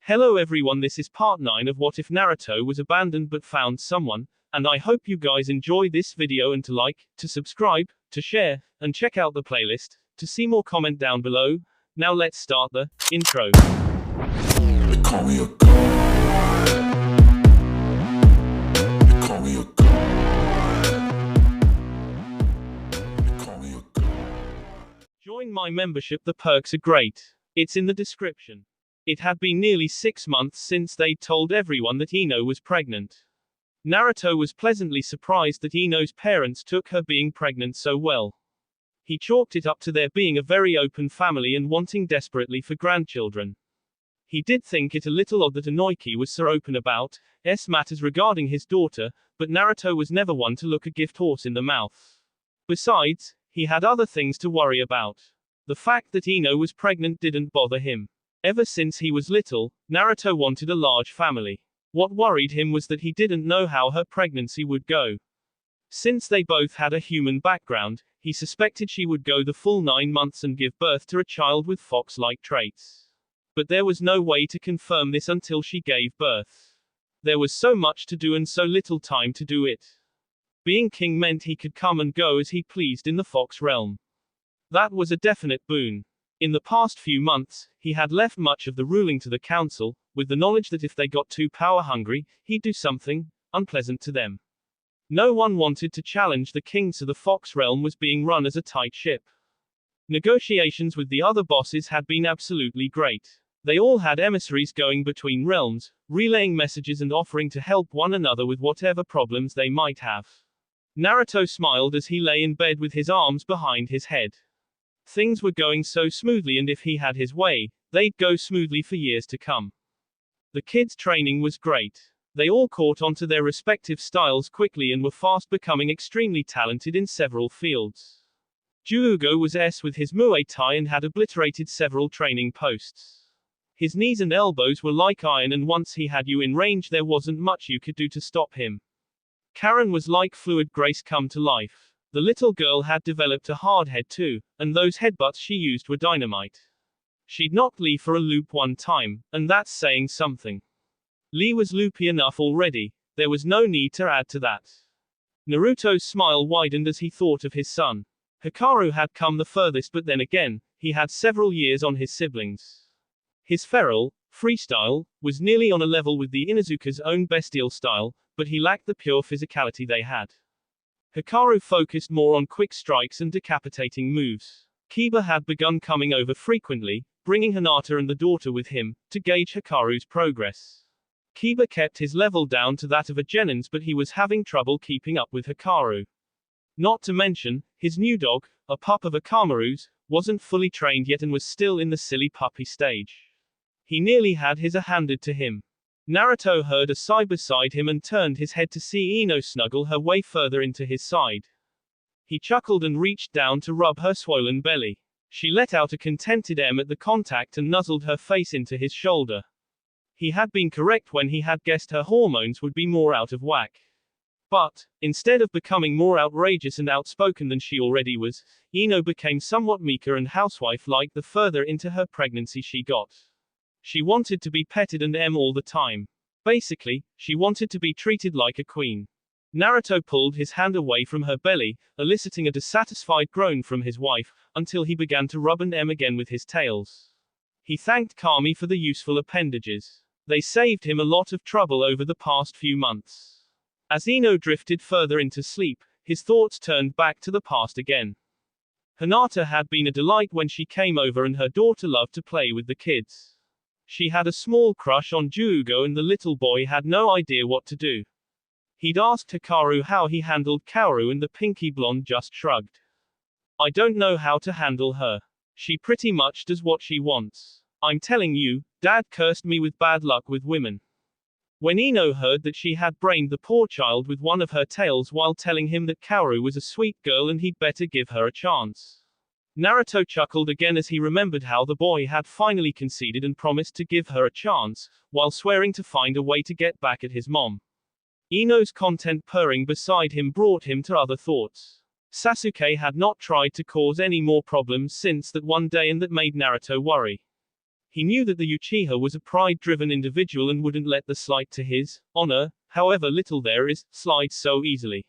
Hello everyone, this is part 9 of What If Naruto Was Abandoned But Found Someone, and I hope you guys enjoy this video and to like, to subscribe, to share, and check out the playlist, to see more comment down below. Now let's start the intro. They call me a god. They call me a god. They call me a god. Join my membership, the perks are great. It's in the description. It had been nearly 6 months since they'd told everyone that Ino was pregnant. Naruto was pleasantly surprised that Ino's parents took her being pregnant so well. He chalked it up to their being a very open family and wanting desperately for grandchildren. He did think it a little odd that Onepiece was so open about matters regarding his daughter, but Naruto was never one to look a gift horse in the mouth. Besides, he had other things to worry about. The fact that Ino was pregnant didn't bother him. Ever since he was little, Naruto wanted a large family. What worried him was that he didn't know how her pregnancy would go. Since they both had a human background, he suspected she would go the full 9 months and give birth to a child with fox-like traits. But there was no way to confirm this until she gave birth. There was so much to do and so little time to do it. Being king meant he could come and go as he pleased in the fox realm. That was a definite boon. In the past few months, he had left much of the ruling to the council, with the knowledge that if they got too power-hungry, he'd do something unpleasant to them. No one wanted to challenge the king, so the fox realm was being run as a tight ship. Negotiations with the other bosses had been absolutely great. They all had emissaries going between realms, relaying messages and offering to help one another with whatever problems they might have. Naruto smiled as he lay in bed with his arms behind his head. Things were going so smoothly, and if he had his way, they'd go smoothly for years to come. The kids' training was great. They all caught on to their respective styles quickly and were fast becoming extremely talented in several fields. Juugo was with his Muay Thai and had obliterated several training posts. His knees and elbows were like iron, and once he had you in range there wasn't much you could do to stop him. Karen was like fluid grace come to life. The little girl had developed a hard head too, and those headbutts she used were dynamite. She'd knocked Lee for a loop one time, and that's saying something. Lee was loopy enough already, there was no need to add to that. Naruto's smile widened as he thought of his son. Hikaru had come the furthest, but then again, he had several years on his siblings. His feral freestyle was nearly on a level with the Inuzuka's own bestial style, but he lacked the pure physicality they had. Hikaru focused more on quick strikes and decapitating moves. Kiba had begun coming over frequently, bringing Hinata and the daughter with him, to gauge Hikaru's progress. Kiba kept his level down to that of a genin's, but he was having trouble keeping up with Hikaru. Not to mention, his new dog, a pup of Akamaru's, wasn't fully trained yet and was still in the silly puppy stage. He nearly had his handed to him. Naruto heard a sigh beside him and turned his head to see Ino snuggle her way further into his side. He chuckled and reached down to rub her swollen belly. She let out a contented at the contact and nuzzled her face into his shoulder. He had been correct when he had guessed her hormones would be more out of whack. But, instead of becoming more outrageous and outspoken than she already was, Ino became somewhat meeker and housewife-like the further into her pregnancy she got. She wanted to be petted and all the time. Basically, she wanted to be treated like a queen. Naruto pulled his hand away from her belly, eliciting a dissatisfied groan from his wife, until he began to rub and again with his tails. He thanked Kami for the useful appendages. They saved him a lot of trouble over the past few months. As Ino drifted further into sleep, his thoughts turned back to the past again. Hinata had been a delight when she came over, and her daughter loved to play with the kids. She had a small crush on Juugo, and the little boy had no idea what to do. He'd asked Hikaru how he handled Kaoru, and the pinky blonde just shrugged. "I don't know how to handle her. She pretty much does what she wants. I'm telling you, Dad cursed me with bad luck with women." When Ino heard that she had brained the poor child with one of her tails while telling him that Kaoru was a sweet girl and he'd better give her a chance, Naruto chuckled again as he remembered how the boy had finally conceded and promised to give her a chance, while swearing to find a way to get back at his mom. Ino's content purring beside him brought him to other thoughts. Sasuke had not tried to cause any more problems since that one day, and that made Naruto worry. He knew that the Uchiha was a pride-driven individual and wouldn't let the slight to his honor, however little there is, slide so easily.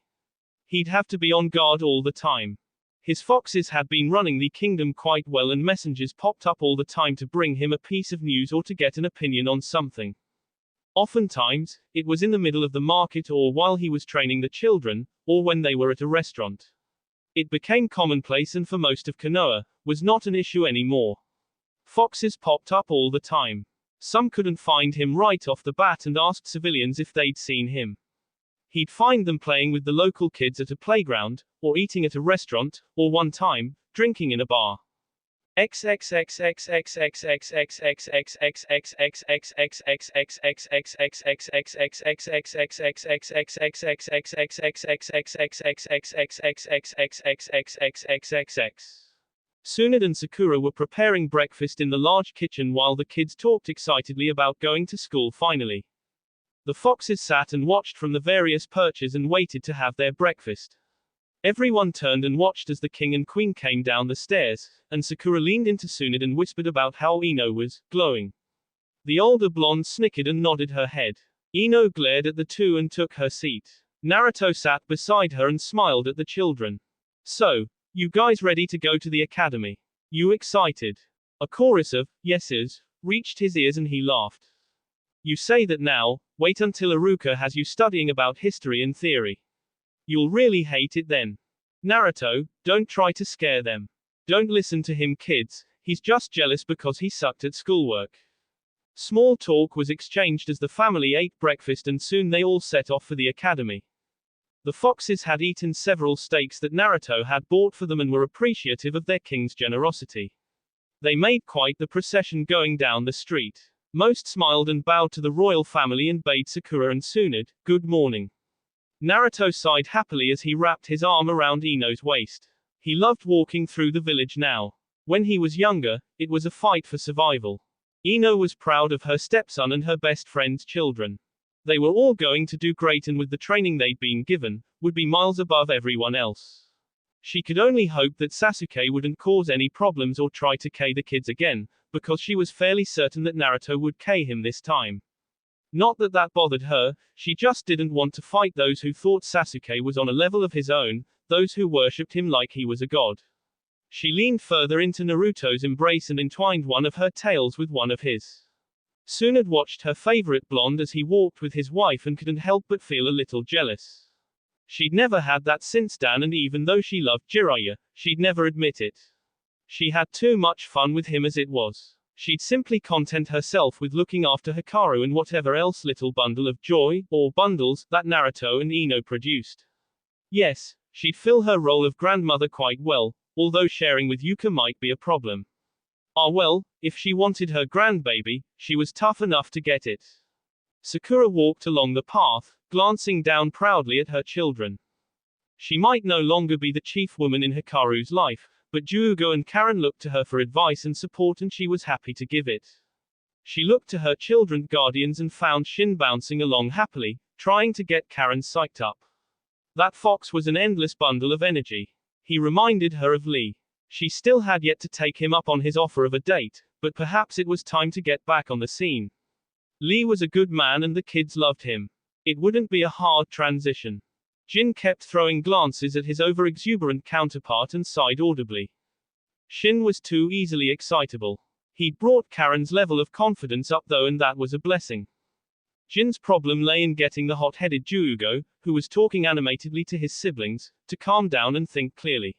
He'd have to be on guard all the time. His foxes had been running the kingdom quite well and messengers popped up all the time to bring him a piece of news or to get an opinion on something. Oftentimes, it was in the middle of the market or while he was training the children, or when they were at a restaurant. It became commonplace and for most of Konoha, was not an issue anymore. Foxes popped up all the time. Some couldn't find him right off the bat and asked civilians if they'd seen him. He'd find them playing with the local kids at a playground, or eating at a restaurant, or one time, drinking in a bar. Tsunade and Sakura were preparing breakfast in the large kitchen while the kids talked excitedly about going to school finally. The foxes sat and watched from the various perches and waited to have their breakfast. Everyone turned and watched as the king and queen came down the stairs, and Sakura leaned into Tsunade and whispered about how Ino was glowing. The older blonde snickered and nodded her head. Ino glared at the two and took her seat. Naruto sat beside her and smiled at the children. So, you guys ready to go to the academy? You excited? A chorus of yeses reached his ears and he laughed. You say that now, wait until Iruka has you studying about history and theory. You'll really hate it then. Naruto, don't try to scare them. Don't listen to him kids, he's just jealous because he sucked at schoolwork. Small talk was exchanged as the family ate breakfast and soon they all set off for the academy. The foxes had eaten several steaks that Naruto had bought for them and were appreciative of their king's generosity. They made quite the procession going down the street. Most smiled and bowed to the royal family and bade Sakura and Tsunade good morning. Naruto sighed happily as he wrapped his arm around Ino's waist. He loved walking through the village now. When he was younger, it was a fight for survival. Ino was proud of her stepson and her best friend's children. They were all going to do great and with the training they'd been given, would be miles above everyone else. She could only hope that Sasuke wouldn't cause any problems or try to K the kids again, because she was fairly certain that Naruto would K him this time. Not that that bothered her, she just didn't want to fight those who thought Sasuke was on a level of his own, those who worshipped him like he was a god. She leaned further into Naruto's embrace and entwined one of her tails with one of his. Tsunade watched her favorite blonde as he walked with his wife and couldn't help but feel a little jealous. She'd never had that since Dan, and even though she loved Jiraiya, she'd never admit it. She had too much fun with him as it was. She'd simply content herself with looking after Hikaru and whatever else little bundle of joy, or bundles, that Naruto and Ino produced. Yes, she'd fill her role of grandmother quite well, although sharing with Yuka might be a problem. Ah well, if she wanted her grandbaby, she was tough enough to get it. Sakura walked along the path, glancing down proudly at her children. She might no longer be the chief woman in Hikaru's life, but Juugo and Karen looked to her for advice and support and she was happy to give it. She looked to her children guardians and found Shin bouncing along happily, trying to get Karen psyched up. That fox was an endless bundle of energy. He reminded her of Lee. She still had yet to take him up on his offer of a date, but perhaps it was time to get back on the scene. Lee was a good man and the kids loved him. It wouldn't be a hard transition. Jin kept throwing glances at his over-exuberant counterpart and sighed audibly. Shin was too easily excitable. He'd brought Karen's level of confidence up though, and that was a blessing. Jin's problem lay in getting the hot-headed Juugo, who was talking animatedly to his siblings, to calm down and think clearly.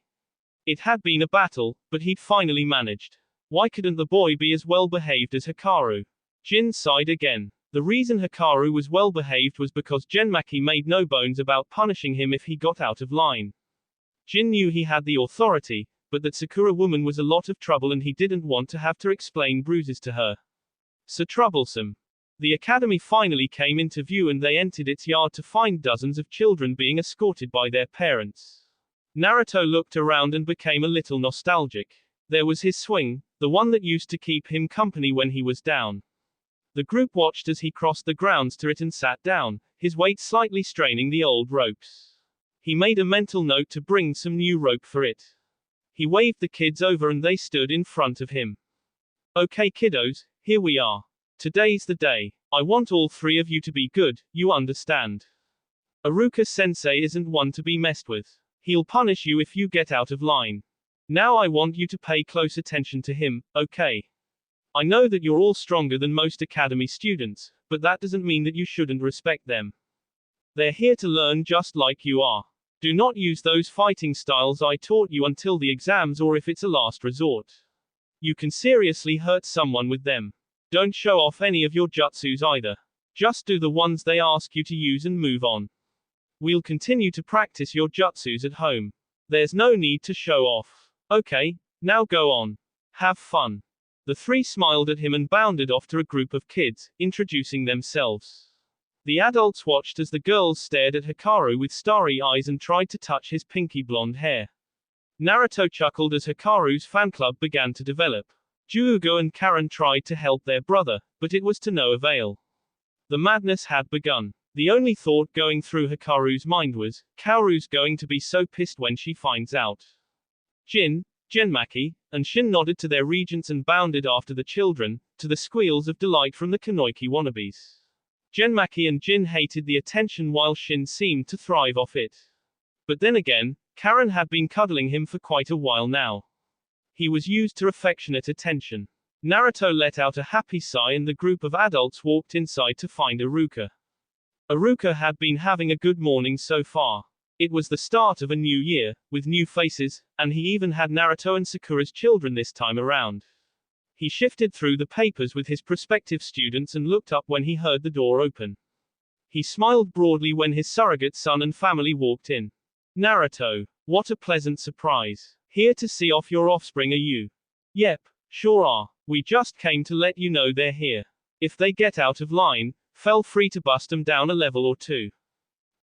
It had been a battle, but he'd finally managed. Why couldn't the boy be as well behaved as Hikaru? Jin sighed again. The reason Hikaru was well behaved was because Genmaki made no bones about punishing him if he got out of line. Jin knew he had the authority, but that Sakura woman was a lot of trouble and he didn't want to have to explain bruises to her. So troublesome. The academy finally came into view and they entered its yard to find dozens of children being escorted by their parents. Naruto looked around and became a little nostalgic. There was his swing, the one that used to keep him company when he was down. The group watched as he crossed the grounds to it and sat down, his weight slightly straining the old ropes. He made a mental note to bring some new rope for it. He waved the kids over and they stood in front of him. Okay kiddos, here we are. Today's the day. I want all three of you to be good, you understand. Iruka-sensei isn't one to be messed with. He'll punish you if you get out of line. Now I want you to pay close attention to him, okay? I know that you're all stronger than most academy students, but that doesn't mean that you shouldn't respect them. They're here to learn just like you are. Do not use those fighting styles I taught you until the exams or if it's a last resort. You can seriously hurt someone with them. Don't show off any of your jutsus either. Just do the ones they ask you to use and move on. We'll continue to practice your jutsus at home. There's no need to show off. Okay, now go on. Have fun. The three smiled at him and bounded off to a group of kids, introducing themselves. The adults watched as the girls stared at Hikaru with starry eyes and tried to touch his pinky blonde hair. Naruto chuckled as Hikaru's fan club began to develop. Juugo and Karen tried to help their brother, but it was to no avail. The madness had begun. The only thought going through Hikaru's mind was, Kaoru's going to be so pissed when she finds out. Jin, Genmaki, and Shin nodded to their regents and bounded after the children, to the squeals of delight from the Kanoiki wannabes. Genmaki and Jin hated the attention while Shin seemed to thrive off it. But then again, Karen had been cuddling him for quite a while now. He was used to affectionate attention. Naruto let out a happy sigh and the group of adults walked inside to find Iruka. Iruka had been having a good morning so far. It was the start of a new year, with new faces, and he even had Naruto and Sakura's children this time around. He shifted through the papers with his prospective students and looked up when he heard the door open. He smiled broadly when his surrogate son and family walked in. Naruto, what a pleasant surprise. Here to see off your offspring are you? Yep, sure are. We just came to let you know they're here. If they get out of line, feel free to bust them down a level or two.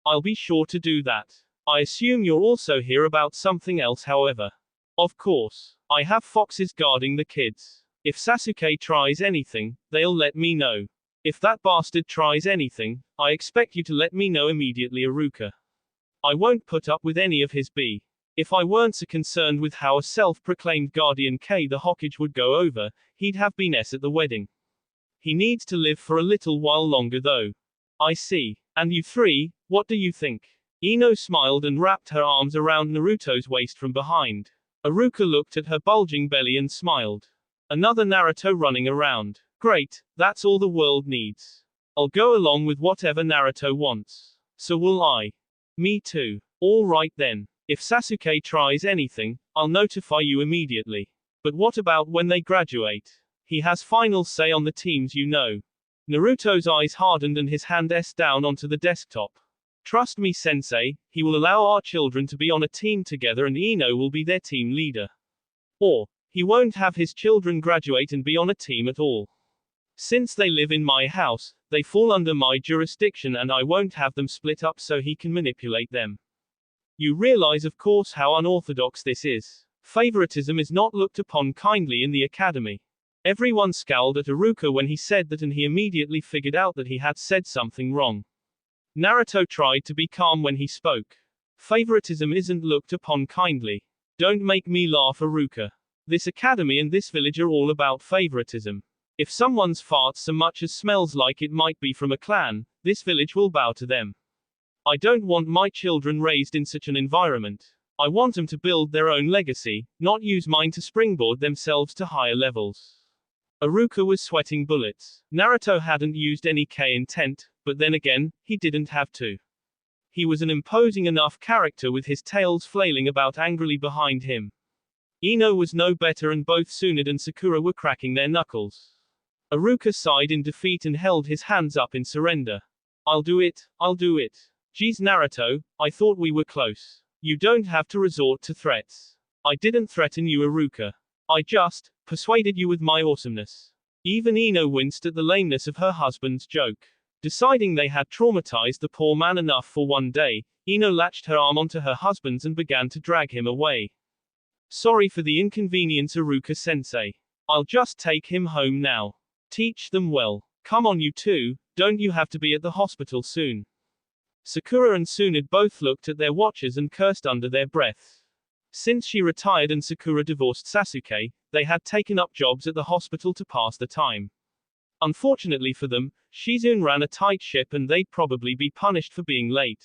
I'll be sure to do that. I assume you're also here about something else however. Of course. I have foxes guarding the kids. If Sasuke tries anything, they'll let me know. If that bastard tries anything, I expect you to let me know immediately Iruka. I won't put up with any of his B. If I weren't so concerned with how a self-proclaimed guardian K the Hokage would go over, he'd have been S at the wedding. He needs to live for a little while longer though. I see. And you three, what do you think? Ino smiled and wrapped her arms around Naruto's waist from behind. Iruka looked at her bulging belly and smiled. Another Naruto running around. Great, that's all the world needs. I'll go along with whatever Naruto wants. So will I. Me too. All right then. If Sasuke tries anything, I'll notify you immediately. But what about when they graduate? He has final say on the teams you know. Naruto's eyes hardened and his hand S down onto the desktop. Trust me sensei, he will allow our children to be on a team together and Ino will be their team leader. Or, he won't have his children graduate and be on a team at all. Since they live in my house, they fall under my jurisdiction and I won't have them split up so he can manipulate them. You realize of course how unorthodox this is. Favoritism is not looked upon kindly in the academy. Everyone scowled at Iruka when he said that and he immediately figured out that he had said something wrong. Naruto tried to be calm when he spoke. Favoritism isn't looked upon kindly. Don't make me laugh Iruka. This academy and this village are all about favoritism. If someone's farts so much as smells like it might be from a clan, this village will bow to them. I don't want my children raised in such an environment. I want them to build their own legacy, not use mine to springboard themselves to higher levels. Iruka was sweating bullets. Naruto hadn't used any K intent, but then again, he didn't have to. He was an imposing enough character with his tails flailing about angrily behind him. Ino was no better and both Tsunade and Sakura were cracking their knuckles. Iruka sighed in defeat and held his hands up in surrender. I'll do it, I'll do it. Geez Naruto, I thought we were close. You don't have to resort to threats. I didn't threaten you Iruka. I just persuaded you with my awesomeness. Even Ino winced at the lameness of her husband's joke. Deciding they had traumatized the poor man enough for one day, Ino latched her arm onto her husband's and began to drag him away. Sorry for the inconvenience Iruka-sensei. I'll just take him home now. Teach them well. Come on you two, don't you have to be at the hospital soon? Sakura and Tsunade both looked at their watches and cursed under their breaths. Since she retired and Sakura divorced Sasuke, they had taken up jobs at the hospital to pass the time. Unfortunately for them, Shizune ran a tight ship and they'd probably be punished for being late.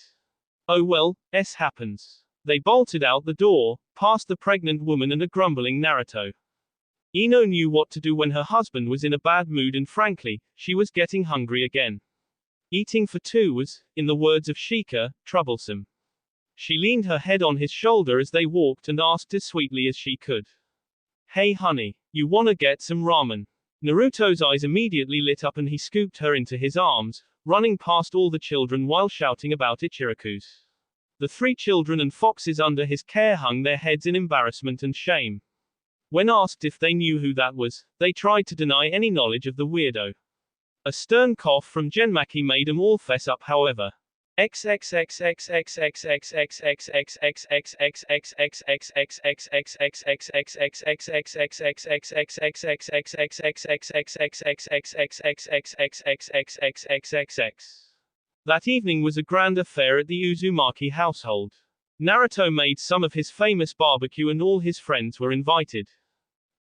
Oh well, happens. They bolted out the door, past the pregnant woman and a grumbling Naruto. Ino knew what to do when her husband was in a bad mood and frankly, she was getting hungry again. Eating for two was, in the words of Shika, troublesome. She leaned her head on his shoulder as they walked and asked as sweetly as she could. Hey honey, you wanna get some ramen? Naruto's eyes immediately lit up and he scooped her into his arms, running past all the children while shouting about Ichiraku's. The 3 children and foxes under his care hung their heads in embarrassment and shame. When asked if they knew who that was, they tried to deny any knowledge of the weirdo. A stern cough from Genmaki made them all fess up however. That evening was a grand affair at the Uzumaki household. Naruto made some of his famous barbecue and all his friends were invited.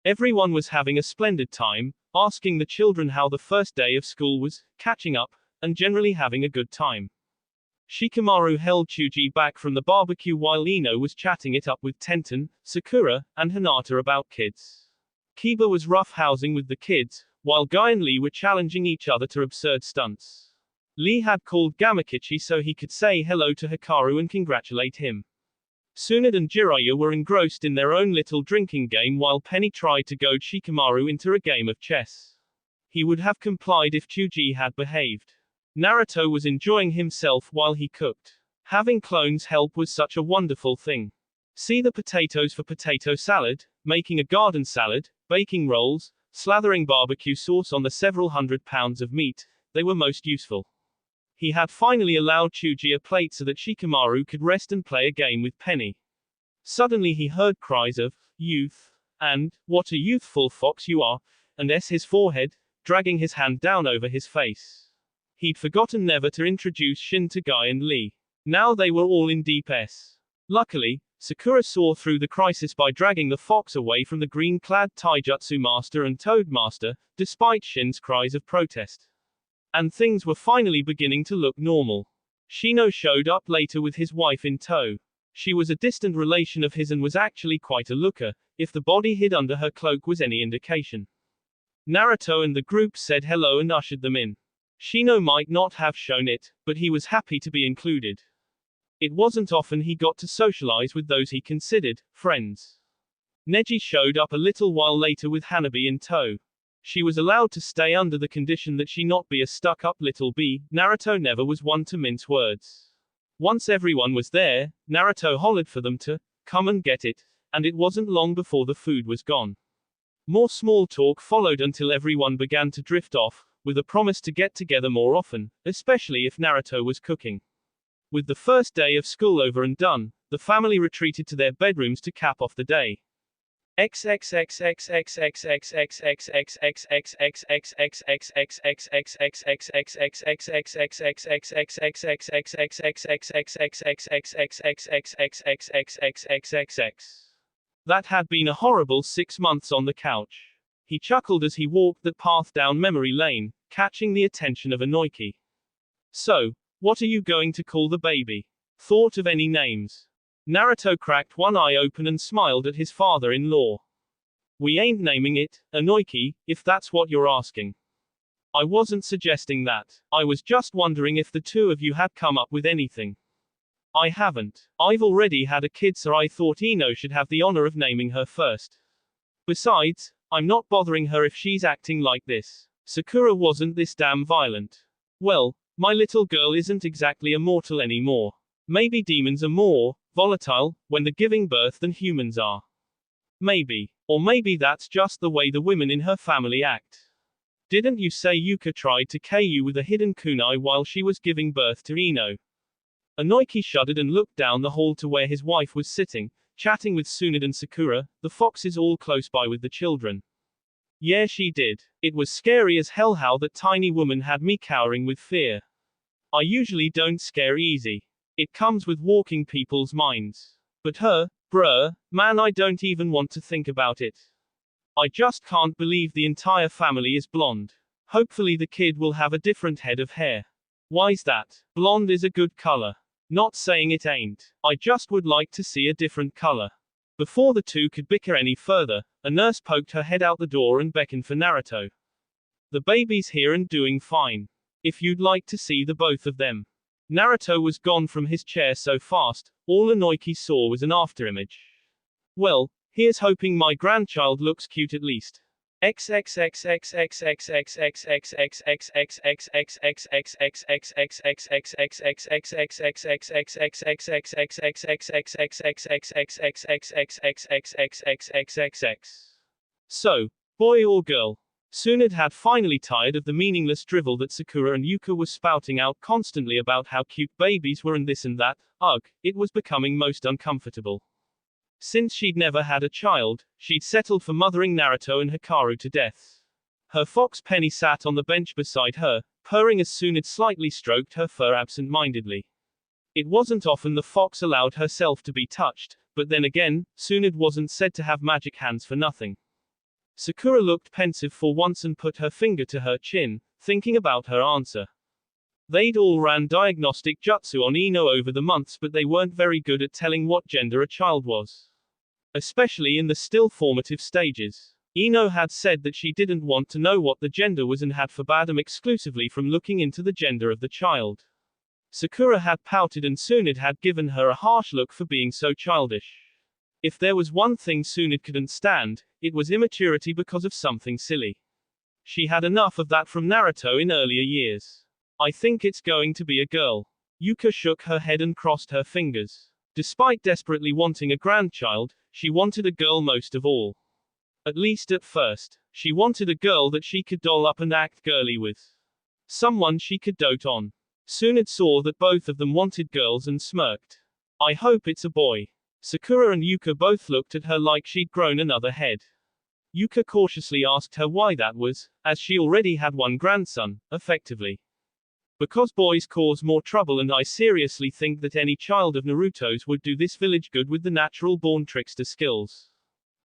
Everyone was having a splendid time, asking the children how the first day of school was, catching up, and generally having a good time. Shikamaru held Chuji back from the barbecue while Ino was chatting it up with Tenten, Sakura, and Hinata about kids. Kiba was roughhousing with the kids, while Guy and Lee were challenging each other to absurd stunts. Lee had called Gamakichi so he could say hello to Hikaru and congratulate him. Tsunade and Jiraiya were engrossed in their own little drinking game while Penny tried to goad Shikamaru into a game of chess. He would have complied if Chuji had behaved. Naruto was enjoying himself while he cooked. Having clones help was such a wonderful thing. See the potatoes for potato salad, making a garden salad, baking rolls, slathering barbecue sauce on the several hundred pounds of meat, they were most useful. He had finally allowed Chuji a plate so that Shikamaru could rest and play a game with Penny. Suddenly he heard cries of, "Youth," and, "What a youthful fox you are," and his forehead, dragging his hand down over his face. He'd forgotten never to introduce Shin to Guy and Lee. Now they were all in deep S. Luckily, Sakura saw through the crisis by dragging the fox away from the green-clad taijutsu master and toad master, despite Shin's cries of protest. And things were finally beginning to look normal. Shino showed up later with his wife in tow. She was a distant relation of his and was actually quite a looker, if the body hid under her cloak was any indication. Naruto and the group said hello and ushered them in. Shino might not have shown it, but he was happy to be included. It wasn't often he got to socialize with those he considered friends. Neji showed up a little while later with Hanabi in tow. She was allowed to stay under the condition that she not be a stuck-up little bee. Naruto never was one to mince words. Once everyone was there, Naruto hollered for them to come and get it, and it wasn't long before the food was gone. More small talk followed until everyone began to drift off, with a promise to get together more often, especially if Naruto was cooking. With the first day of school over and done, the family retreated to their bedrooms to cap off the day. That had been a horrible 6 months on the couch. He chuckled as he walked that path down memory lane, catching the attention of Inoiki. So, what are you going to call the baby? Thought of any names? Naruto cracked one eye open and smiled at his father-in-law. We ain't naming it, Inoiki, if that's what you're asking. I wasn't suggesting that. I was just wondering if the two of you had come up with anything. I haven't. I've already had a kid so I thought Ino should have the honor of naming her first. Besides, I'm not bothering her if she's acting like this. Sakura wasn't this damn violent. Well, my little girl isn't exactly a mortal anymore. Maybe demons are more volatile when they're giving birth than humans are. Maybe. Or maybe that's just the way the women in her family act. Didn't you say Yuka tried to KU with a hidden kunai while she was giving birth to Ino? Inoiki shuddered and looked down the hall to where his wife was sitting, chatting with Tsunade and Sakura, the foxes all close by with the children. Yeah, she did. It was scary as hell how that tiny woman had me cowering with fear. I usually don't scare easy. It comes with walking people's minds. But her, bruh, man, I don't even want to think about it. I just can't believe the entire family is blonde. Hopefully the kid will have a different head of hair. Why's that? Blonde is a good color. Not saying it ain't. I just would like to see a different color. Before the two could bicker any further, a nurse poked her head out the door and beckoned for Naruto. The baby's here and doing fine. If you'd like to see the both of them. Naruto was gone from his chair so fast, all Inoiki saw was an afterimage. Well, here's hoping my grandchild looks cute at least. So, boy or girl? Tsunade had finally tired of the meaningless drivel that Sakura and Yuka were spouting out constantly about how cute babies were and this and that. Ugh, it was becoming most uncomfortable. Since she'd never had a child, she'd settled for mothering Naruto and Hikaru to death. Her fox Penny sat on the bench beside her, purring as Tsunade slightly stroked her fur absent-mindedly. It wasn't often the fox allowed herself to be touched, but then again, Tsunade wasn't said to have magic hands for nothing. Sakura looked pensive for once and put her finger to her chin, thinking about her answer. They'd all ran diagnostic jutsu on Ino over the months, but they weren't very good at telling what gender a child was. Especially in the still formative stages. Ino had said that she didn't want to know what the gender was and had forbade them exclusively from looking into the gender of the child. Sakura had pouted and Tsunade had given her a harsh look for being so childish. If there was one thing Tsunade couldn't stand, it was immaturity because of something silly. She had enough of that from Naruto in earlier years. I think it's going to be a girl. Yuka shook her head and crossed her fingers. Despite desperately wanting a grandchild, she wanted a girl most of all. At least at first. She wanted a girl that she could doll up and act girly with. Someone she could dote on. Tsunade saw that both of them wanted girls and smirked. I hope it's a boy. Sakura and Yuka both looked at her like she'd grown another head. Yuka cautiously asked her why that was, as she already had one grandson, effectively. Because boys cause more trouble, and I seriously think that any child of Naruto's would do this village good with the natural-born trickster skills.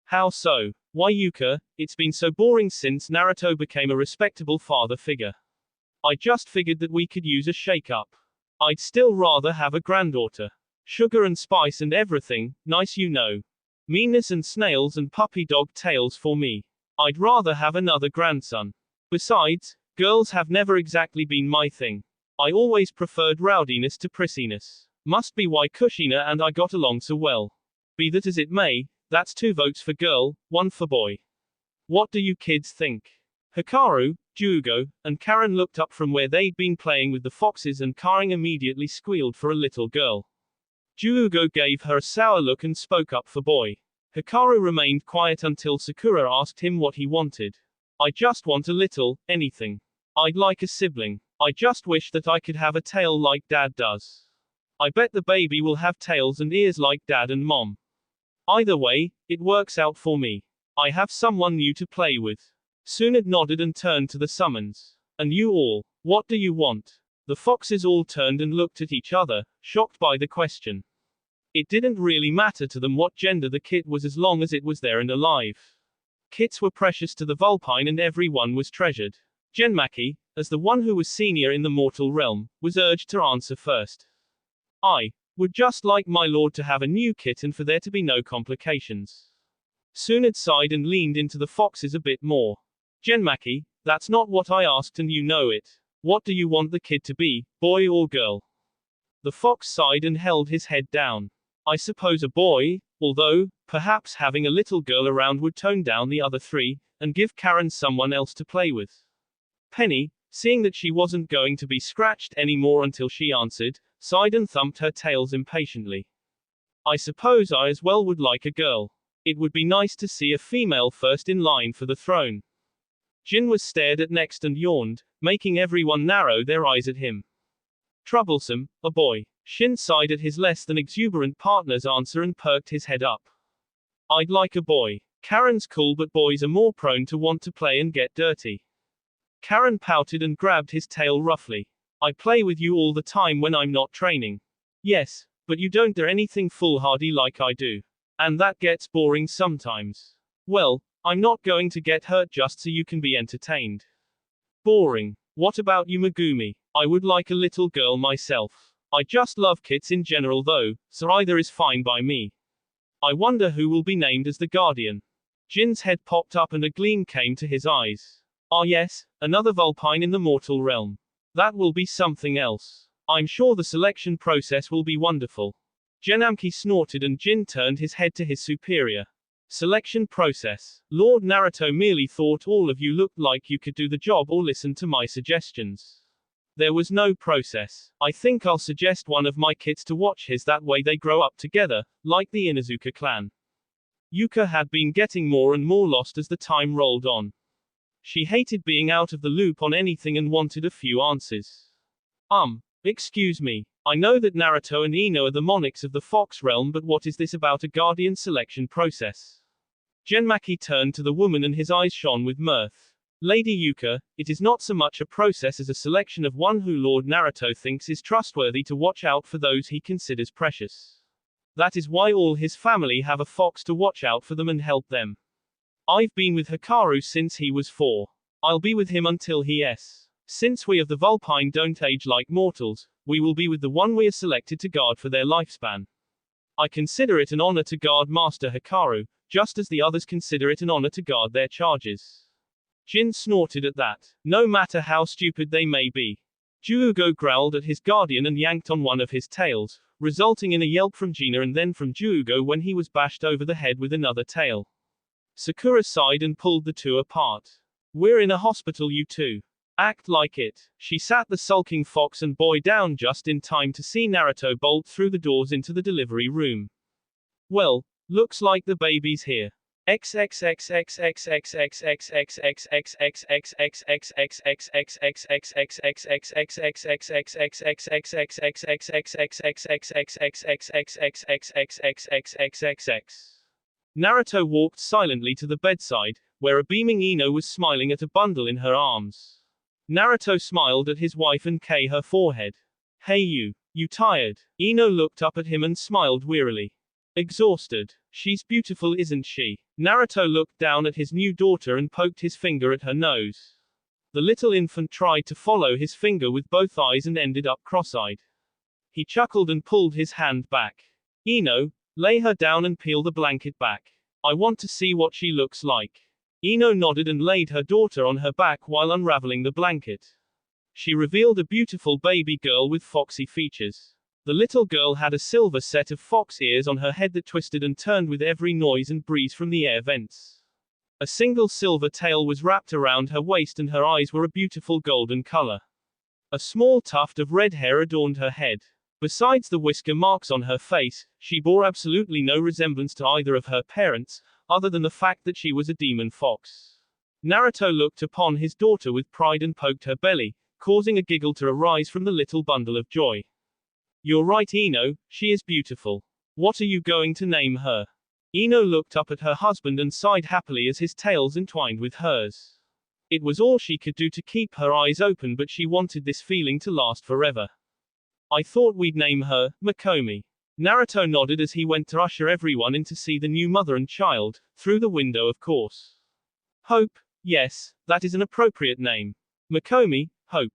How so? Why Yuka, it's been so boring since Naruto became a respectable father figure. I just figured that we could use a shake-up. I'd still rather have a granddaughter. Sugar and spice and everything, nice you know. Meanness and snails and puppy dog tails for me. I'd rather have another grandson. Besides, girls have never exactly been my thing. I always preferred rowdiness to prissiness. Must be why Kushina and I got along so well. Be that as it may, that's 2 votes for girl, 1 for boy. What do you kids think? Hikaru, Jugo, and Karen looked up from where they'd been playing with the foxes, and Karen immediately squealed for a little girl. Jugo gave her a sour look and spoke up for boy. Hikaru remained quiet until Sakura asked him what he wanted. I just want a little, anything. I'd like a sibling. I just wish that I could have a tail like Dad does. I bet the baby will have tails and ears like Dad and Mom. Either way, it works out for me. I have someone new to play with. Tsunade nodded and turned to the summons. And you all, what do you want? The foxes all turned and looked at each other, shocked by the question. It didn't really matter to them what gender the kit was as long as it was there and alive. Kits were precious to the Vulpine and everyone was treasured. Genmaki, as the one who was senior in the mortal realm, was urged to answer first. I would just like my lord to have a new kit and for there to be no complications. Tsunade sighed and leaned into the foxes a bit more. Genmaki, that's not what I asked and you know it. What do you want the kid to be, boy or girl? The fox sighed and held his head down. I suppose a boy, although, perhaps having a little girl around would tone down the other 3, and give Karen someone else to play with. Penny, seeing that she wasn't going to be scratched anymore until she answered, sighed and thumped her tails impatiently. I suppose I as well would like a girl. It would be nice to see a female first in line for the throne. Jin was stared at next and yawned, making everyone narrow their eyes at him. Troublesome, a boy. Shin sighed at his less than exuberant partner's answer and perked his head up. I'd like a boy. Karen's cool, but boys are more prone to want to play and get dirty. Karen pouted and grabbed his tail roughly. I play with you all the time when I'm not training. Yes, but you don't do anything foolhardy like I do. And that gets boring sometimes. Well, I'm not going to get hurt just so you can be entertained. Boring. What about you, Megumi? I would like a little girl myself. I just love kids in general though, so either is fine by me. I wonder who will be named as the guardian. Jin's head popped up and a gleam came to his eyes. Ah yes, another Vulpine in the mortal realm. That will be something else. I'm sure the selection process will be wonderful. Genamki snorted and Jin turned his head to his superior. Selection process. Lord Naruto merely thought all of you looked like you could do the job or listen to my suggestions. There was no process. I think I'll suggest one of my kids to watch his, that way they grow up together, like the Inuzuka clan. Yuka had been getting more and more lost as the time rolled on. She hated being out of the loop on anything and wanted a few answers. Excuse me. I know that Naruto and Ino are the monarchs of the Fox realm, but what is this about a guardian selection process? Genmaki turned to the woman and his eyes shone with mirth. Lady Yuka, it is not so much a process as a selection of one who Lord Naruto thinks is trustworthy to watch out for those he considers precious. That is why all his family have a fox to watch out for them and help them. I've been with Hikaru since he was 4. I'll be with him until he is. Since we of the Vulpine don't age like mortals, we will be with the one we are selected to guard for their lifespan. I consider it an honor to guard Master Hikaru, just as the others consider it an honor to guard their charges. Jin snorted at that. No matter how stupid they may be. Juugo growled at his guardian and yanked on one of his tails, resulting in a yelp from Gina and then from Juugo when he was bashed over the head with another tail. Sakura sighed and pulled the two apart. We're in a hospital, you two. Act like it. She sat the sulking fox and boy down just in time to see Naruto bolt through the doors into the delivery room. Well, looks like the baby's here. Naruto walked silently to the bedside, where a beaming Ino was smiling at a bundle in her arms. Naruto smiled at his wife and kissed her forehead. Hey you tired? Ino looked up at him and smiled wearily. Exhausted. She's beautiful, isn't she? Naruto looked down at his new daughter and poked his finger at her nose. The little infant tried to follow his finger with both eyes and ended up cross-eyed. He chuckled and pulled his hand back. Ino, lay her down and peel the blanket back. I want to see what she looks like. Ino nodded and laid her daughter on her back while unraveling the blanket. She revealed a beautiful baby girl with foxy features. The little girl had a silver set of fox ears on her head that twisted and turned with every noise and breeze from the air vents. A single silver tail was wrapped around her waist and her eyes were a beautiful golden color. A small tuft of red hair adorned her head. Besides the whisker marks on her face, she bore absolutely no resemblance to either of her parents, other than the fact that she was a demon fox. Naruto looked upon his daughter with pride and poked her belly, causing a giggle to arise from the little bundle of joy. You're right, Ino, she is beautiful. What are you going to name her? Ino looked up at her husband and sighed happily as his tails entwined with hers. It was all she could do to keep her eyes open, but she wanted this feeling to last forever. I thought we'd name her Megumi. Naruto nodded as he went to usher everyone in to see the new mother and child, through the window of course. Hope, yes, that is an appropriate name. Megumi, Hope.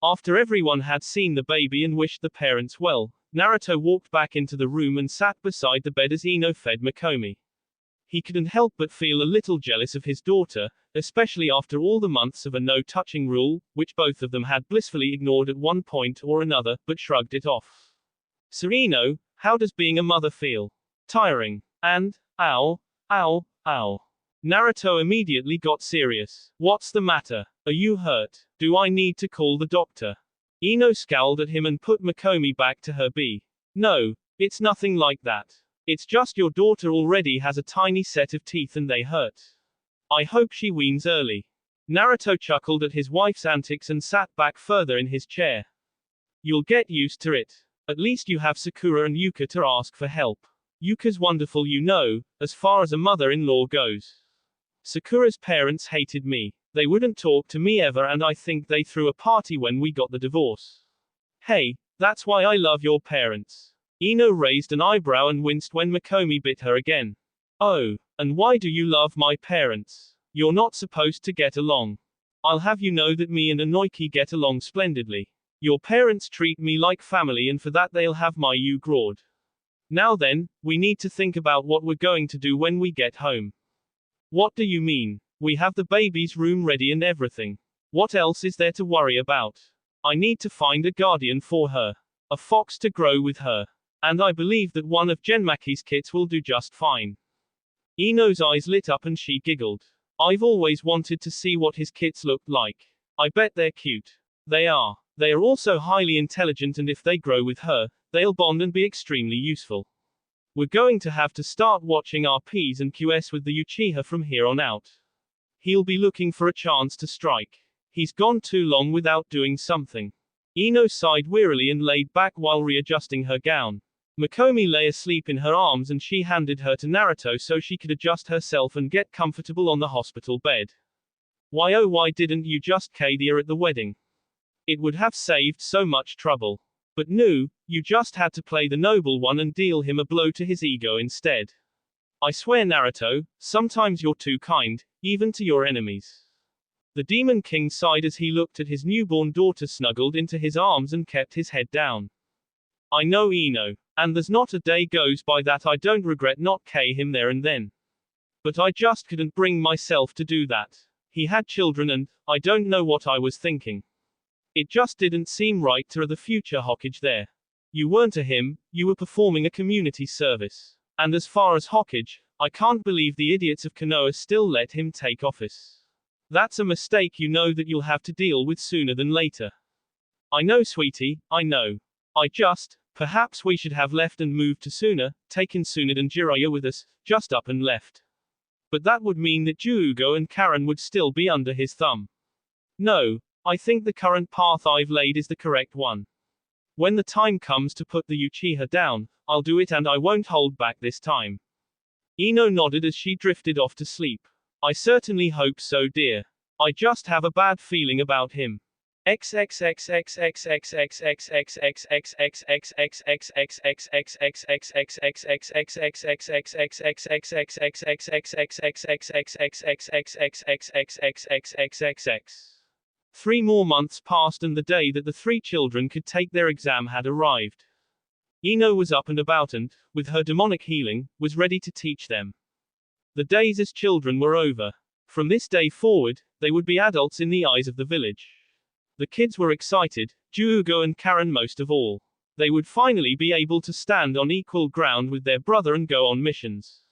After everyone had seen the baby and wished the parents well, Naruto walked back into the room and sat beside the bed as Ino fed Megumi. He couldn't help but feel a little jealous of his daughter, especially after all the months of a no-touching rule, which both of them had blissfully ignored at one point or another, but shrugged it off. So Ino, how does being a mother feel? Tiring. And, ow. Naruto immediately got serious. What's the matter? Are you hurt? Do I need to call the doctor? Ino scowled at him and put Megumi back to her bed. No, it's nothing like that. It's just your daughter already has a tiny set of teeth and they hurt. I hope she weans early. Naruto chuckled at his wife's antics and sat back further in his chair. You'll get used to it. At least you have Sakura and Yuka to ask for help. Yuka's wonderful, you know, as far as a mother-in-law goes. Sakura's parents hated me. They wouldn't talk to me ever, and I think they threw a party when we got the divorce. Hey, that's why I love your parents. Ino raised an eyebrow and winced when Makomi bit her again. Oh, and why do you love my parents? You're not supposed to get along. I'll have you know that me and Anoiki get along splendidly. Your parents treat me like family, and for that they'll have my Yu-Grod. Now then, we need to think about what we're going to do when we get home. What do you mean? We have the baby's room ready and everything. What else is there to worry about? I need to find a guardian for her. A fox to grow with her. And I believe that one of Genmaki's kits will do just fine. Ino's eyes lit up and she giggled. I've always wanted to see what his kits looked like. I bet they're cute. They are. They are also highly intelligent, and if they grow with her, they'll bond and be extremely useful. We're going to have to start watching our P's and Q's with the Uchiha from here on out. He'll be looking for a chance to strike. He's gone too long without doing something. Ino sighed wearily and laid back while readjusting her gown. Makomi lay asleep in her arms and she handed her to Naruto so she could adjust herself and get comfortable on the hospital bed. Why oh why didn't you just KD her at the wedding? It would have saved so much trouble. But no, you just had to play the noble one and deal him a blow to his ego instead. I swear Naruto, sometimes you're too kind, even to your enemies. The Demon King sighed as he looked at his newborn daughter snuggled into his arms and kept his head down. I know Ino, and there's not a day goes by that I don't regret not K him there and then. But I just couldn't bring myself to do that. He had children and, I don't know what I was thinking. It just didn't seem right to the future Hokage there. You weren't to him, you were performing a community service. And as far as Hokage, I can't believe the idiots of Konoha still let him take office. That's a mistake you know that you'll have to deal with sooner than later. I know sweetie, I know. Perhaps we should have left and moved to Suna, taken Tsunade and Jiraiya with us, just up and left. But that would mean that Juugo and Karen would still be under his thumb. No, I think the current path I've laid is the correct one. When the time comes to put the Uchiha down, I'll do it and I won't hold back this time. Ino nodded as she drifted off to sleep. I certainly hope so, dear. I just have a bad feeling about him. Three more months passed and the day that the three children could take their exam had arrived. Ino was up and about and, with her demonic healing, was ready to teach them. The days as children were over. From this day forward, they would be adults in the eyes of the village. The kids were excited, Juugo and Karen most of all. They would finally be able to stand on equal ground with their brother and go on missions.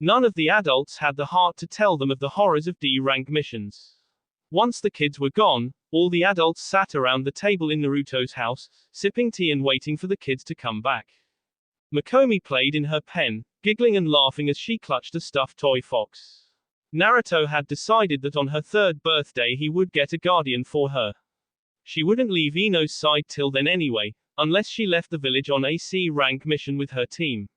None of the adults had the heart to tell them of the horrors of D-rank missions. Once the kids were gone, all the adults sat around the table in Naruto's house, sipping tea and waiting for the kids to come back. Makomi played in her pen, giggling and laughing as she clutched a stuffed toy fox. Naruto had decided that on her third birthday he would get a guardian for her. She wouldn't leave Ino's side till then anyway, unless she left the village on a C-rank mission with her team.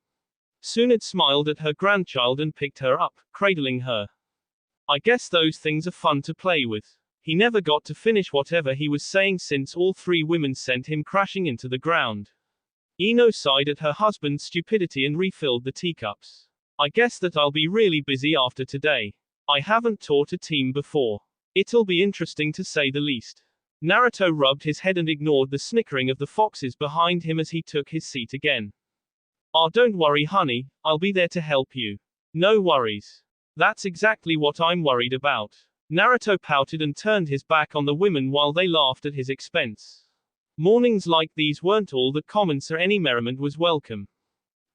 Tsunade smiled at her grandchild and picked her up, cradling her. I guess those things are fun to play with. He never got to finish whatever he was saying since all three women sent him crashing into the ground. Ino sighed at her husband's stupidity and refilled the teacups. I guess that I'll be really busy after today. I haven't taught a team before. It'll be interesting to say the least. Naruto rubbed his head and ignored the snickering of the foxes behind him as he took his seat again. Ah, don't worry honey, I'll be there to help you. No worries. That's exactly what I'm worried about. Naruto pouted and turned his back on the women while they laughed at his expense. Mornings like these weren't all that common, so any merriment was welcome.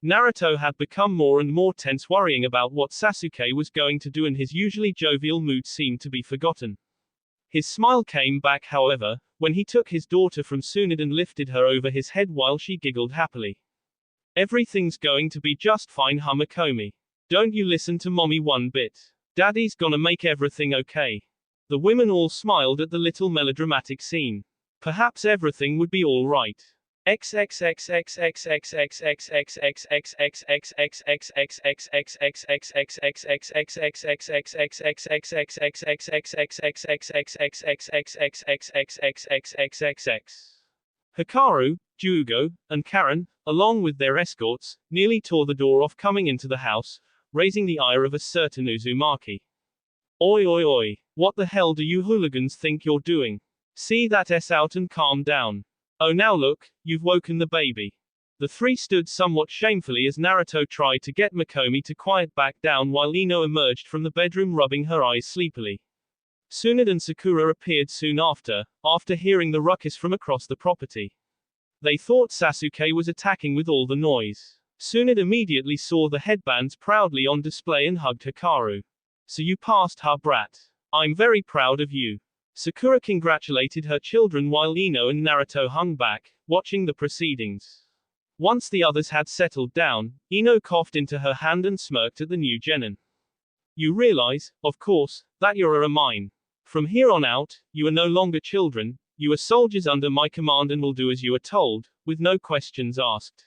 Naruto had become more and more tense, worrying about what Sasuke was going to do, and his usually jovial mood seemed to be forgotten. His smile came back, however, when he took his daughter from Tsunade and lifted her over his head while she giggled happily. Everything's going to be just fine, huh, Makomi? Don't you listen to mommy one bit. Daddy's gonna make everything okay. The women all smiled at the little melodramatic scene. Perhaps everything would be all right. Hikaru, Jugo, and Karen, along with their escorts, nearly tore the door off coming into the house, raising the ire of a certain Uzumaki. Oi oi oi, what the hell do you hooligans think you're doing? See that S out and calm down. Oh now look, you've woken the baby. The three stood somewhat shamefully as Naruto tried to get Mikomi to quiet back down while Ino emerged from the bedroom rubbing her eyes sleepily. Tsunade and Sakura appeared soon after hearing the ruckus from across the property. They thought Sasuke was attacking with all the noise. Tsunade immediately saw the headbands proudly on display and hugged Hikaru. So you passed, huh brat? I'm very proud of you. Sakura congratulated her children while Ino and Naruto hung back, watching the proceedings. Once the others had settled down, Ino coughed into her hand and smirked at the new genin. You realize, of course, that you're a mine. From here on out, you are no longer children, you are soldiers under my command and will do as you are told, with no questions asked.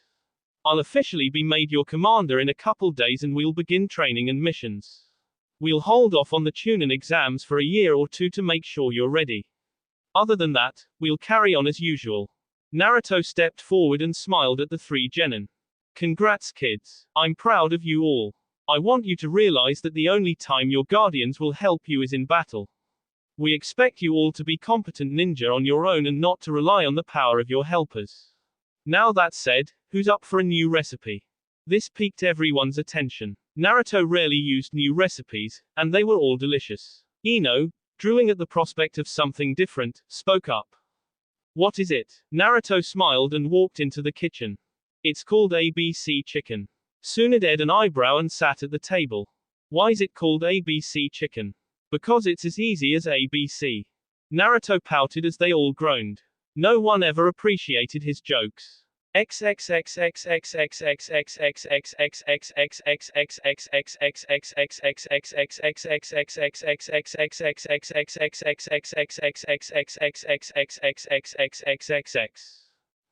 I'll officially be made your commander in a couple days and we'll begin training and missions. We'll hold off on the Chunin exams for a year or two to make sure you're ready. Other than that, we'll carry on as usual. Naruto stepped forward and smiled at the three genin. Congrats kids. I'm proud of you all. I want you to realize that the only time your guardians will help you is in battle. We expect you all to be competent ninja on your own and not to rely on the power of your helpers. Now that said, who's up for a new recipe? This piqued everyone's attention. Naruto rarely used new recipes, and they were all delicious. Ino, drooling at the prospect of something different, spoke up. What is it? Naruto smiled and walked into the kitchen. It's called ABC chicken. Tsunade edged an eyebrow and sat at the table. Why is it called ABC chicken? Because it's as easy as ABC. Naruto pouted as they all groaned. No one ever appreciated his jokes.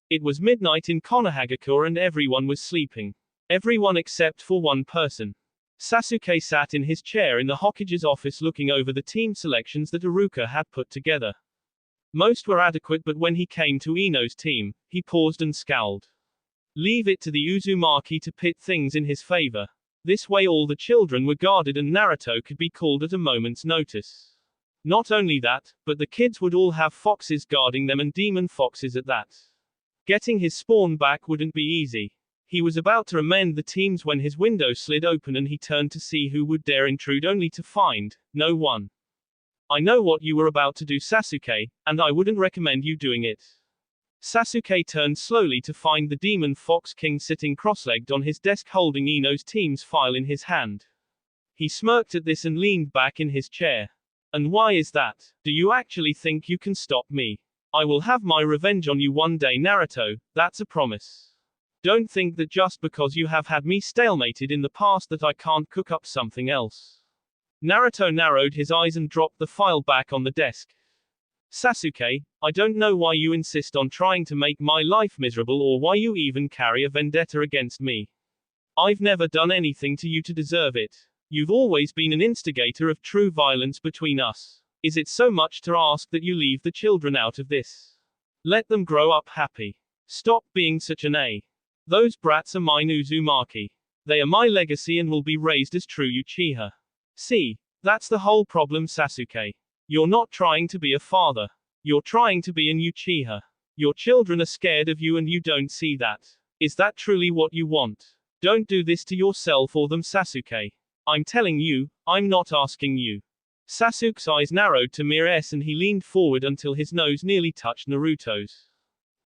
It was midnight in Konohagakure and everyone was sleeping. Everyone except for one person. Sasuke sat in his chair in the Hokage's office looking over the team selections that Iruka had put together. Most were adequate, but when he came to Ino's team, he paused and scowled. Leave it to the Uzumaki to pit things in his favor. This way all the children were guarded and Naruto could be called at a moment's notice. Not only that, but the kids would all have foxes guarding them, and demon foxes at that. Getting his spawn back wouldn't be easy. He was about to amend the teams when his window slid open and he turned to see who would dare intrude, only to find no one. I know what you were about to do, Sasuke, and I wouldn't recommend you doing it. Sasuke turned slowly to find the demon fox king sitting cross-legged on his desk holding Ino's team's file in his hand. He smirked at this and leaned back in his chair. And why is that? Do you actually think you can stop me? I will have my revenge on you one day, Naruto, that's a promise. Don't think that just because you have had me stalemated in the past that I can't cook up something else. Naruto narrowed his eyes and dropped the file back on the desk. Sasuke, I don't know why you insist on trying to make my life miserable or why you even carry a vendetta against me. I've never done anything to you to deserve it. You've always been an instigator of true violence between us. Is it so much to ask that you leave the children out of this? Let them grow up happy. Stop being such an A. Those brats are mine Uzumaki. They are my legacy and will be raised as true Uchiha. See, that's the whole problem, Sasuke. You're not trying to be a father. You're trying to be an Uchiha. Your children are scared of you and you don't see that. Is that truly what you want? Don't do this to yourself or them, Sasuke. I'm telling you, I'm not asking you. Sasuke's eyes narrowed to mere S and he leaned forward until his nose nearly touched Naruto's.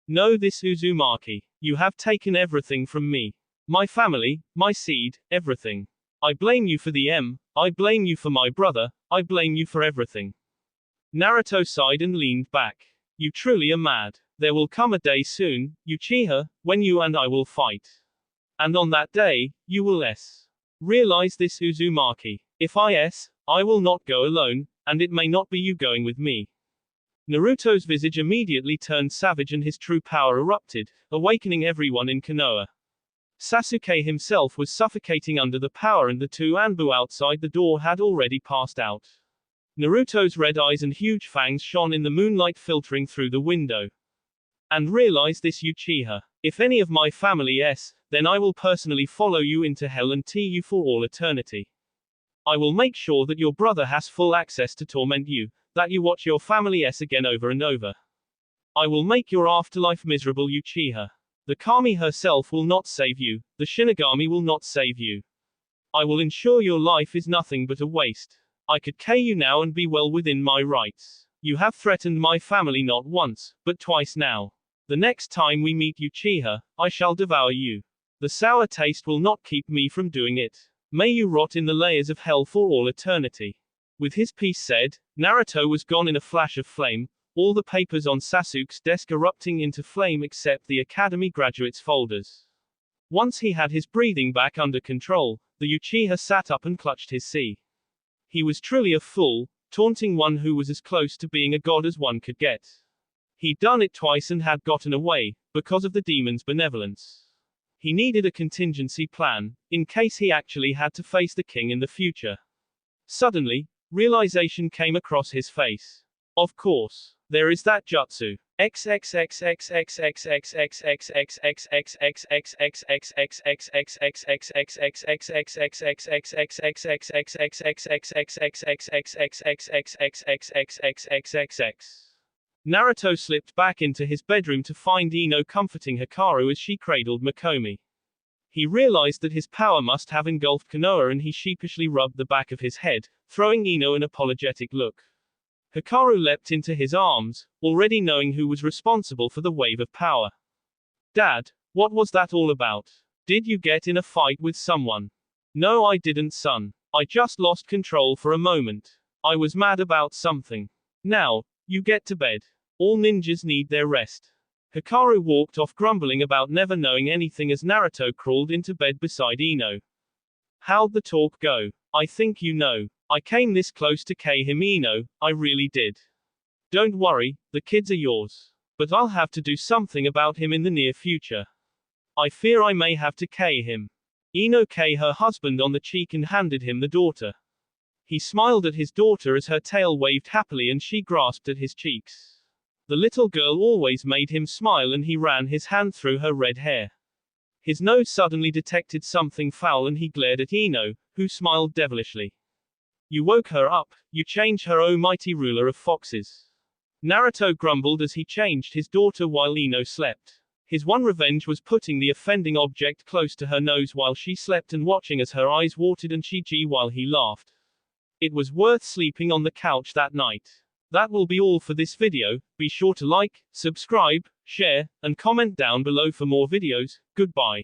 Know this, Uzumaki. You have taken everything from me. My family, my seed, everything. I blame you for the I blame you for my brother, I blame you for everything. Naruto sighed and leaned back. You truly are mad. There will come a day soon, Uchiha, when you and I will fight. And on that day, you will realize this, Uzumaki. If I will not go alone, and it may not be you going with me. Naruto's visage immediately turned savage and his true power erupted, awakening everyone in Konoha. Sasuke himself was suffocating under the power and the two Anbu outside the door had already passed out. Naruto's red eyes and huge fangs shone in the moonlight filtering through the window. And realize this, Uchiha. If any of my family then I will personally follow you into hell and tear you for all eternity. I will make sure that your brother has full access to torment you, that you watch your family again over and over. I will make your afterlife miserable, Uchiha. The Kami herself will not save you, the Shinigami will not save you. I will ensure your life is nothing but a waste. I could kill you now and be well within my rights. You have threatened my family not once, but twice now. The next time we meet, Uchiha, I shall devour you. The sour taste will not keep me from doing it. May you rot in the layers of hell for all eternity. With his piece said, Naruto was gone in a flash of flame, all the papers on Sasuke's desk erupting into flame except the Academy graduates' folders. Once he had his breathing back under control, the Uchiha sat up and clutched his sea. He was truly a fool, taunting one who was as close to being a god as one could get. He'd done it twice and had gotten away, because of the demon's benevolence. He needed a contingency plan, in case he actually had to face the king in the future. Suddenly, realization came across his face. Of course, there is that jutsu. Naruto slipped back into his bedroom to find Ino comforting Hikaru as she cradled Makomi. He realized that his power must have engulfed Konoha and he sheepishly rubbed the back of his head, throwing Ino an apologetic look. Hikaru leapt into his arms, already knowing who was responsible for the wave of power. Dad, what was that all about? Did you get in a fight with someone? No, I didn't, son. I just lost control for a moment. I was mad about something. Now, you get to bed. All ninjas need their rest. Hikaru walked off grumbling about never knowing anything as Naruto crawled into bed beside Ino. How'd the talk go? I think you know. I came this close to him, Ino, I really did. Don't worry, the kids are yours. But I'll have to do something about him in the near future. I fear I may have to him. Ino kissed her husband on the cheek and handed him the daughter. He smiled at his daughter as her tail waved happily and she grasped at his cheeks. The little girl always made him smile and he ran his hand through her red hair. His nose suddenly detected something foul and he glared at Ino, who smiled devilishly. You woke her up, you changed her, oh mighty ruler of foxes. Naruto grumbled as he changed his daughter while Ino slept. His one revenge was putting the offending object close to her nose while she slept and watching as her eyes watered and she gee while he laughed. It was worth sleeping on the couch that night. That will be all for this video. Be sure to like, subscribe, share, and comment down below for more videos. Goodbye.